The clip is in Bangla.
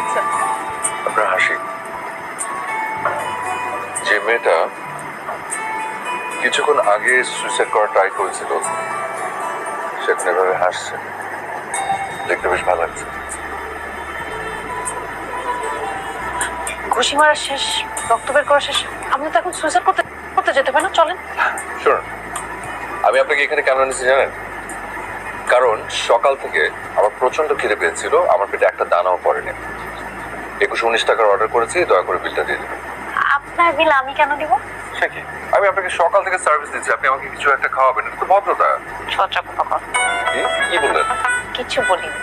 দেখছেন? আপনার হাসি, যে মেয়েটা কিছুক্ষণ আগে সুইসাইড করার ট্রাই করেছিল সে এখন এভাবে হাসছে, দেখতে বেশ ভালো লাগছে। ঘুষি মারা শেষ, রক্ত বের করা শেষ, আমরা তো এখন সুইসাইড করতে করতে যেতে পারি না, চলেন। শুনুন, আমি আপনাকে এখানে কেন এনেছি জানেন? কারণ সকাল থেকে আমার প্রচন্ড খিদে পেয়েছিল, আমার পেটে একটা দানাও পড়েনি। 21-19 টাকার অর্ডার করেছি, দয়া করে বিলটা দিয়ে দেবেন। আপনার বিল আমি কেন দিব? সে কি, আমি আপনাকে সকাল থেকে সার্ভিস দিচ্ছি, আপনি আমাকে কিছু একটা খাওয়াবেন, এটা তো ভদ্রতা। ছত্রাক পাকা কি বললেন? কিছু বলিনি।